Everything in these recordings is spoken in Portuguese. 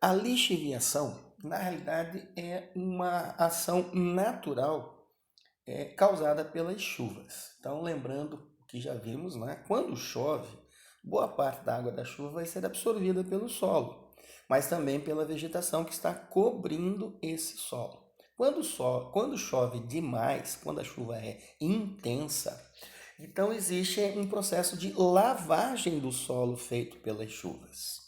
A lixiviação, na realidade, é uma ação natural causada pelas chuvas. Então, lembrando o que já vimos, né? Quando chove, boa parte da água da chuva vai ser absorvida pelo solo, mas também pela vegetação que está cobrindo esse solo. Quando chove demais, quando a chuva é intensa, então existe um processo de lavagem do solo feito pelas chuvas.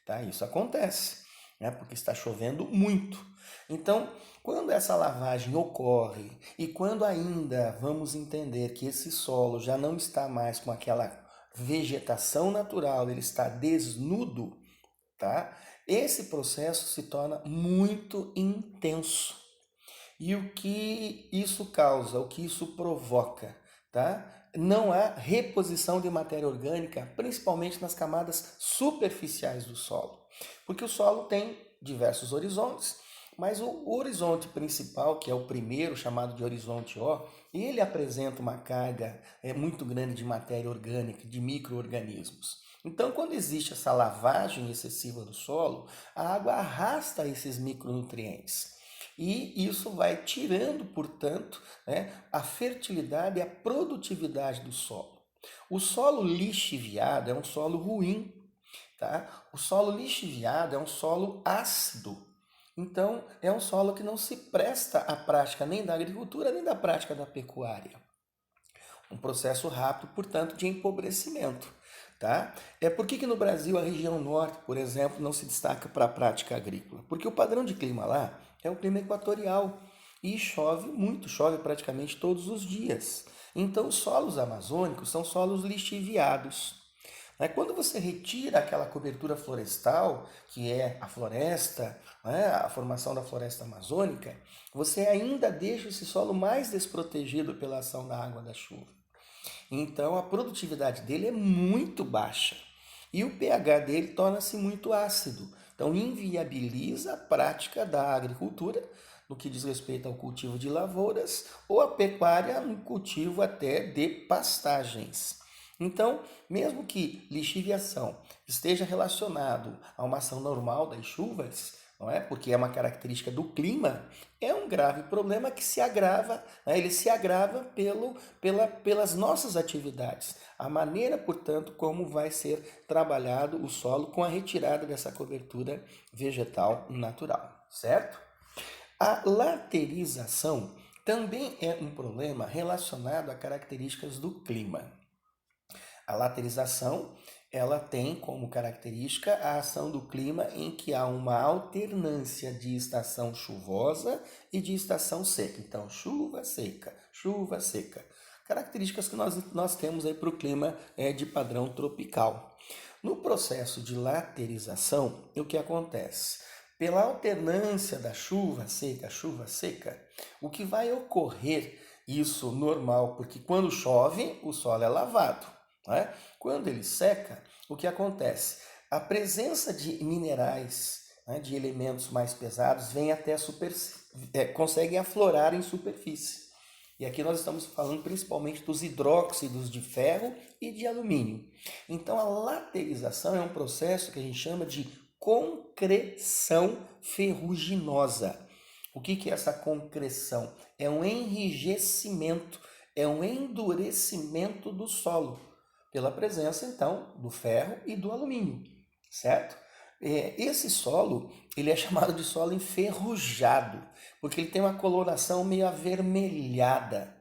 Tá? Isso acontece, né? Porque está chovendo muito. Então, quando essa lavagem ocorre e quando ainda vamos entender que esse solo já não está mais com aquela vegetação natural, ele está desnudo, tá? Esse processo se torna muito intenso. E o que isso causa, o que isso provoca, tá? Não há reposição de matéria orgânica, principalmente nas camadas superficiais do solo, porque o solo tem diversos horizontes, mas o horizonte principal, que é o primeiro, chamado de horizonte O, ele apresenta uma carga muito grande de matéria orgânica, de micro-organismos. Então, quando existe essa lavagem excessiva do solo, a água arrasta esses micronutrientes. E isso vai tirando, portanto, né, a fertilidade e a produtividade do solo. O solo lixiviado é um solo ruim, tá? O solo lixiviado é um solo ácido. Então, é um solo que não se presta à prática nem da agricultura, nem da prática da pecuária. Um processo rápido, portanto, de empobrecimento. Tá? Por que no Brasil a região norte, por exemplo, não se destaca para a prática agrícola? Porque o padrão de clima lá é o clima equatorial e chove muito, chove praticamente todos os dias. Então, os solos amazônicos são solos lixiviados. Quando você retira aquela cobertura florestal, que é a floresta, né, a formação da floresta amazônica, você ainda deixa esse solo mais desprotegido pela ação da água da chuva. Então a produtividade dele é muito baixa e o pH dele torna-se muito ácido. Então inviabiliza a prática da agricultura no que diz respeito ao cultivo de lavouras ou a pecuária no cultivo até de pastagens. Então, mesmo que lixiviação esteja relacionado a uma ação normal das chuvas, não é? Porque é uma característica do clima, é um grave problema que se agrava, né? Ele se agrava pelas nossas atividades. A maneira, portanto, como vai ser trabalhado o solo com a retirada dessa cobertura vegetal natural, certo? A laterização também é um problema relacionado a características do clima. A laterização, ela tem como característica a ação do clima em que há uma alternância de estação chuvosa e de estação seca. Então, chuva, seca, chuva, seca. Características que nós temos aí para o clima de padrão tropical. No processo de laterização, o que acontece? Pela alternância da chuva seca, o que vai ocorrer, isso normal, porque quando chove, o solo é lavado. Né? Quando ele seca, o que acontece? A presença de minerais, né, de elementos mais pesados, vem até a superfície, conseguem aflorar em superfície. E aqui nós estamos falando principalmente dos hidróxidos de ferro e de alumínio. Então a laterização é um processo que a gente chama de concreção ferruginosa. O que é essa concreção? É um enrijecimento, é um endurecimento do solo pela presença, então, do ferro e do alumínio, certo? Esse solo, ele é chamado de solo enferrujado, porque ele tem uma coloração meio avermelhada,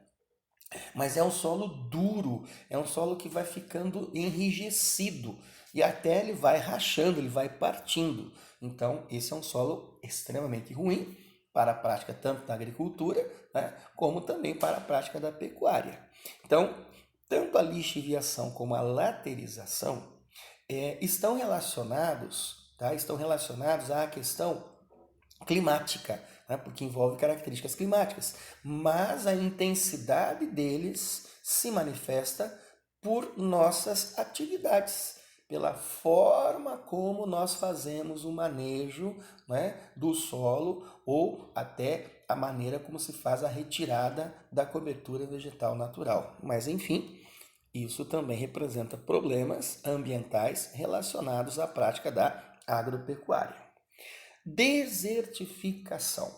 mas é um solo duro, é um solo que vai ficando enrijecido e até ele vai rachando, ele vai partindo. Então, esse é um solo extremamente ruim para a prática tanto da agricultura, né, como também para a prática da pecuária. Então, tanto a lixiviação como a laterização estão relacionados, tá? Estão relacionados à questão climática, né? Porque envolve características climáticas, mas a intensidade deles se manifesta por nossas atividades, pela forma como nós fazemos o manejo, né, do solo ou até a maneira como se faz a retirada da cobertura vegetal natural. Mas enfim, isso também representa problemas ambientais relacionados à prática da agropecuária. Desertificação.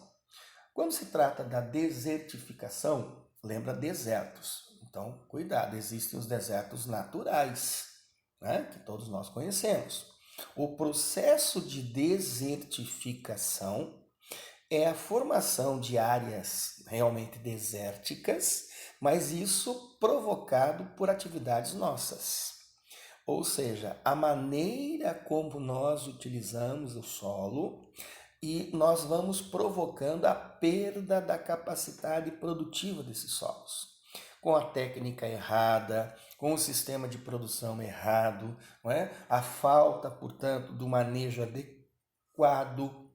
Quando se trata da desertificação, lembra desertos. Então, cuidado, existem os desertos naturais, né, que todos nós conhecemos. O processo de desertificação é a formação de áreas realmente desérticas, mas isso provocado por atividades nossas. Ou seja, a maneira como nós utilizamos o solo e nós vamos provocando a perda da capacidade produtiva desses solos. Com a técnica errada, com o sistema de produção errado, não é? A falta, portanto, do manejo adequado.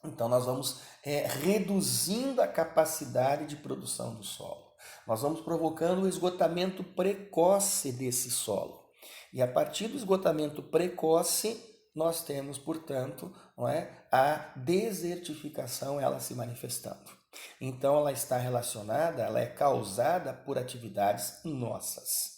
Então, nós vamos reduzindo a capacidade de produção do solo. Nós vamos provocando o esgotamento precoce desse solo. E a partir do esgotamento precoce, nós temos, portanto, não é, a desertificação ela se manifestando. Então, ela está relacionada, ela é causada por atividades nossas.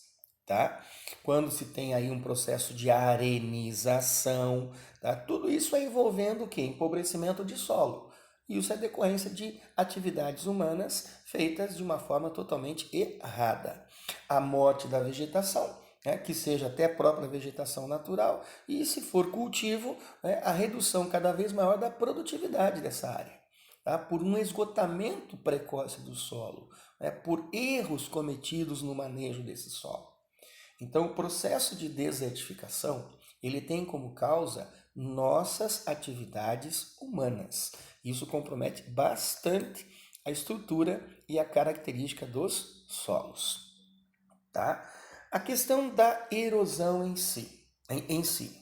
Tá? Quando se tem aí um processo de arenização, tá? Tudo isso é envolvendo o quê? Empobrecimento de solo. Isso é decorrência de atividades humanas feitas de uma forma totalmente errada. A morte da vegetação, né, que seja até a própria vegetação natural, e se for cultivo, né, a redução cada vez maior da produtividade dessa área. Tá? Por um esgotamento precoce do solo, né, por erros cometidos no manejo desse solo. Então, o processo de desertificação, ele tem como causa nossas atividades humanas. Isso compromete bastante a estrutura e a característica dos solos. Tá? A questão da erosão em si,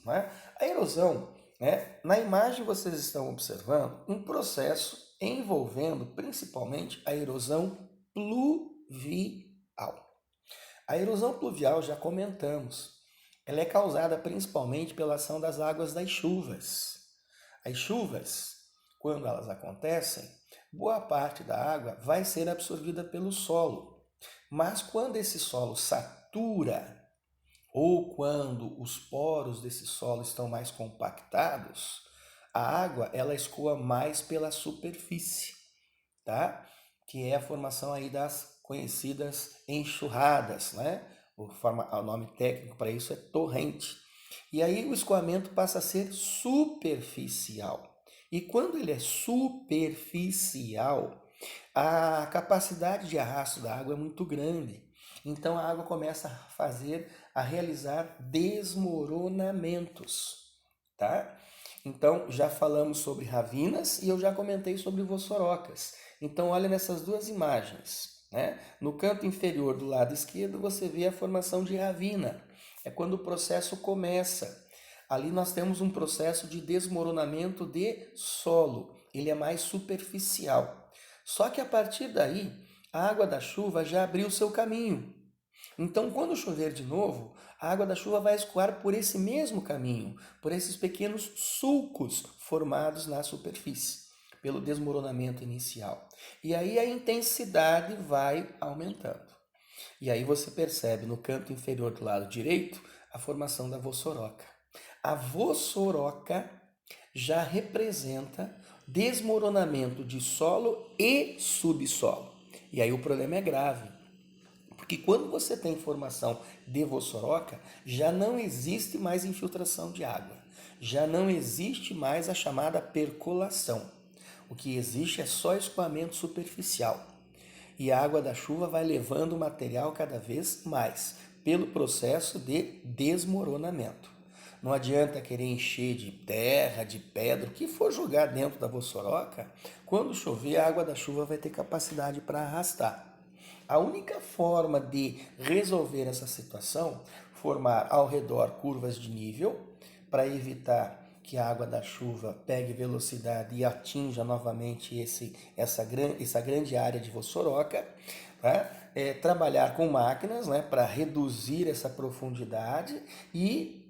né? A erosão, né? Na imagem vocês estão observando um processo envolvendo principalmente a erosão pluvial. A erosão pluvial, já comentamos, ela é causada principalmente pela ação das águas das chuvas. As chuvas, quando elas acontecem, boa parte da água vai ser absorvida pelo solo. Mas quando esse solo satura, ou quando os poros desse solo estão mais compactados, a água ela escoa mais pela superfície, tá? Que é a formação aí das conhecidas enxurradas, né? O nome técnico para isso é torrente. E aí o escoamento passa a ser superficial. E quando ele é superficial, a capacidade de arrasto da água é muito grande. Então a água começa a realizar desmoronamentos, tá? Então já falamos sobre ravinas e eu já comentei sobre vossorocas. Então olha nessas duas imagens, né? No canto inferior do lado esquerdo você vê a formação de ravina. É quando o processo começa. Ali nós temos um processo de desmoronamento de solo. Ele é mais superficial. Só que a partir daí, a água da chuva já abriu seu caminho. Então, quando chover de novo, a água da chuva vai escoar por esse mesmo caminho, por esses pequenos sulcos formados na superfície, pelo desmoronamento inicial. E aí a intensidade vai aumentando. E aí você percebe no canto inferior do lado direito a formação da vossoroca. A vossoroca já representa desmoronamento de solo e subsolo. E aí o problema é grave, porque quando você tem formação de vossoroca, já não existe mais infiltração de água, já não existe mais a chamada percolação. O que existe é só escoamento superficial. E a água da chuva vai levando o material cada vez mais pelo processo de desmoronamento. Não adianta querer encher de terra, de pedra, o que for jogar dentro da vossoroca, quando chover a água da chuva vai ter capacidade para arrastar. A única forma de resolver essa situação é formar ao redor curvas de nível para evitar que a água da chuva pegue velocidade e atinja novamente essa grande área de vossoroca, tá? Trabalhar com máquinas, né, para reduzir essa profundidade e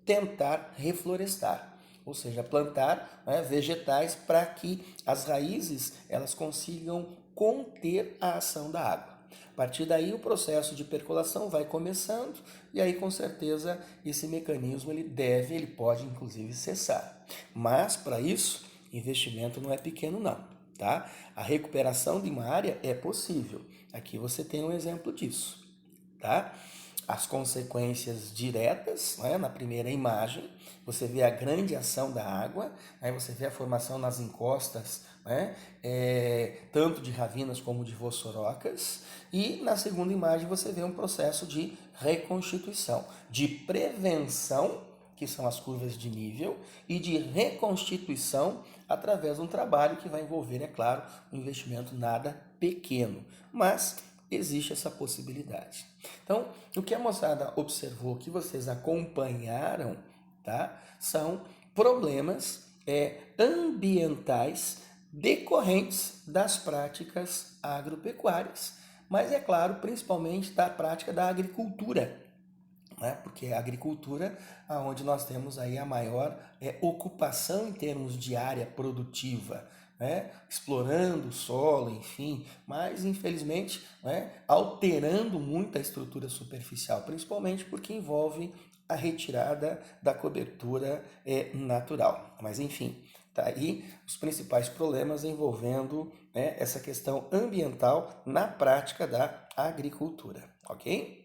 tentar reflorestar, ou seja, plantar, né, vegetais para que as raízes elas consigam conter a ação da água. A partir daí o processo de percolação vai começando e aí com certeza esse mecanismo ele pode inclusive cessar. Mas para isso investimento não é pequeno não, tá? A recuperação de uma área é possível. Aqui você tem um exemplo disso, tá? As consequências diretas, né? Na primeira imagem, você vê a grande ação da água, aí você vê a formação nas encostas, né? Tanto de ravinas como de vossorocas, e na segunda imagem você vê um processo de reconstituição, de prevenção, que são as curvas de nível, e de reconstituição através de um trabalho que vai envolver, é claro, um investimento nada pequeno, mas existe essa possibilidade. Então, o que a moçada observou, que vocês acompanharam, tá? São problemas ambientais decorrentes das práticas agropecuárias, mas é claro, principalmente da prática da agricultura, né? Porque é a agricultura onde nós temos aí a maior ocupação em termos de área produtiva, né? Explorando o solo, enfim, mas infelizmente, né, alterando muito a estrutura superficial, principalmente porque envolve a retirada da cobertura natural. Mas enfim, tá aí os principais problemas envolvendo, né, essa questão ambiental na prática da agricultura, ok?